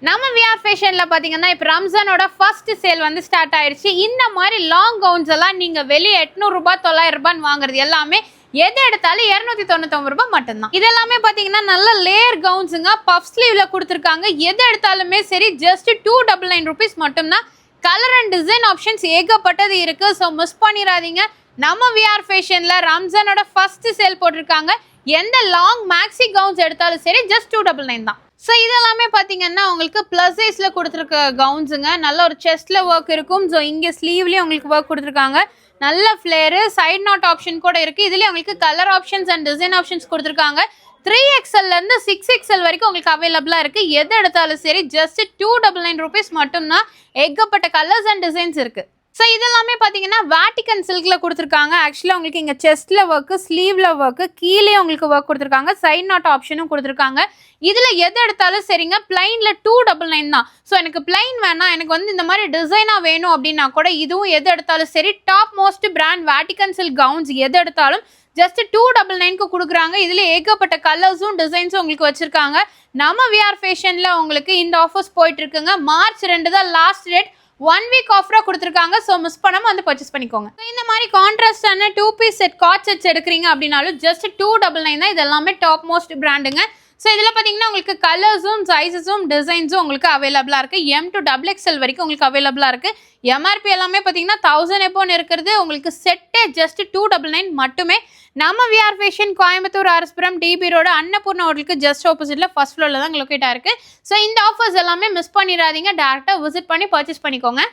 நம்ம விஆர் ஃபேஷன்ல பாத்தீங்கன்னா இப்போ ரம்ஜானோட ஃபர்ஸ்ட் சேல் வந்து ஸ்டார்ட் ஆயிருச்சு. இந்த மாதிரி லாங் கவுன்ஸ் எல்லாம் நீங்க வெளியே 800 ரூபாய் 900 ரூபான்னு வாங்குறது எல்லாமே எது எடுத்தாலும் 299 ரூபாய் மட்டும்தான். இதெல்லாமே பாத்தீங்கன்னா நல்ல லேயர் கவுன்ஸுங்க, பஃப் ஸ்லீவ்ல கொடுத்துருக்காங்க. எது எடுத்தாலுமே சரி ஜஸ்ட் 299 rupees மட்டும்தான். கலர் அண்ட் டிசைன் ஆப்ஷன்ஸ் ஏகப்பட்டது இருக்கு. ஸோ மிஸ் பண்ணிடாதீங்க. நம்ம விஆர் ஃபேஷன்ல ரம்ஜானோட ஃபர்ஸ்ட் சேல் போட்டிருக்காங்க. எந்த லாங் மேக்ஸி கவுன்ஸ் எடுத்தாலும் சரி ஜஸ்ட் 299 தான். ஸோ இதெல்லாமே பார்த்தீங்கன்னா உங்களுக்கு ப்ளஸ் சைஸில் கொடுத்துருக்க கவுன்ஸுங்க. நல்ல ஒரு செஸ்ட்டில் ஒர்க் இருக்கும். ஸோ இங்கே ஸ்லீவ்லேயும் உங்களுக்கு ஒர்க் கொடுத்துருக்காங்க. நல்ல ஃப்ளேரு, சைட் நாட் ஆப்ஷன் கூட இருக்குது. இதுலேயே உங்களுக்கு colour options and design options கொடுத்துருக்காங்க. 3XLலேருந்து 6XL வரைக்கும் உங்களுக்கு அவைலபிளாக இருக்குது. எது எடுத்தாலும் சரி ஜஸ்ட் 299 rupees மட்டும்தான். ஏகப்பட்ட கலர்ஸ் அண்ட் டிசைன்ஸ் இருக்குது. ஸோ இதெல்லாமே பார்த்தீங்கன்னா வேட்டிகன் சில்கில் கொடுத்துருக்காங்க. ஆக்சுவலாக உங்களுக்கு இங்கே செஸ்ட்டில் ஒர்க்கு, ஸ்லீவில் ஒர்க்கு, கீழே உங்களுக்கு ஒர்க் கொடுத்துருக்காங்க. சைட் நாட் ஆப்ஷனும் கொடுத்துருக்காங்க. இதில் எது எடுத்தாலும் சரிங்க, பிளைனில் 299 தான். ஸோ எனக்கு பிளைன் வேணாம், எனக்கு வந்து இந்த மாதிரி டிசைனாக வேணும் அப்படின்னா கூட இதுவும் எது எடுத்தாலும் சரி. Top most brand Vatican silk gowns எது எடுத்தாலும் ஜஸ்ட் 299க்கு கொடுக்குறாங்க. இதில் ஏகப்பட்ட கலர்ஸும் டிசைன்ஸும் உங்களுக்கு வச்சுருக்காங்க. நம்ம விஆர் ஃபேஷனில் உங்களுக்கு இந்த ஆஃபர்ஸ் போயிட்டு இருக்குங்க. மார்ச் 2 தான் லாஸ்ட் டேட். 1 week ஆஃபராக கொடுத்துருக்காங்க. ஸோ மிஸ் பண்ணாமல் வந்து பர்ச்சேஸ் பண்ணிக்கோங்க. ஸோ இந்த மாதிரி கான்ட்ராஸ்டான 2-piece செட் காட் செட்ஸ் எடுக்கிறீங்க அப்படின்னாலும் ஜஸ்ட் 299 தான். இது எல்லாமே டாப் மோஸ்ட் பிராண்டுங்க. ஸோ இதில் பார்த்தீங்கன்னா உங்களுக்கு கலர்ஸும் சைஸஸும் டிசைன்ஸும் உங்களுக்கு அவைலபிளாக இருக்குது. M to XXL வரைக்கும் உங்களுக்கு அவைலபிளாக இருக்குது. MRP எல்லாமே பார்த்தீங்கன்னா 1000 எப்போன்னு இருக்கிறது. உங்களுக்கு செட்டே ஜஸ்ட் 299 மட்டுமே. நம்ம VR fashion Coimbatore RS Puram DB road Annapoorna ஹோட்டலுக்கு ஜஸ்ட் ஆப்போசிட்டில் ஃபர்ஸ்ட் ஃப்ளோரில் தான் லொக்கேட் ஆயிருக்கு. ஸோ இந்த ஆஃபர்ஸ் எல்லாமே மிஸ் பண்ணிடாதீங்க. டேரெக்டாக விசிட் பண்ணி பர்ச்சேஸ் பண்ணிக்கோங்க.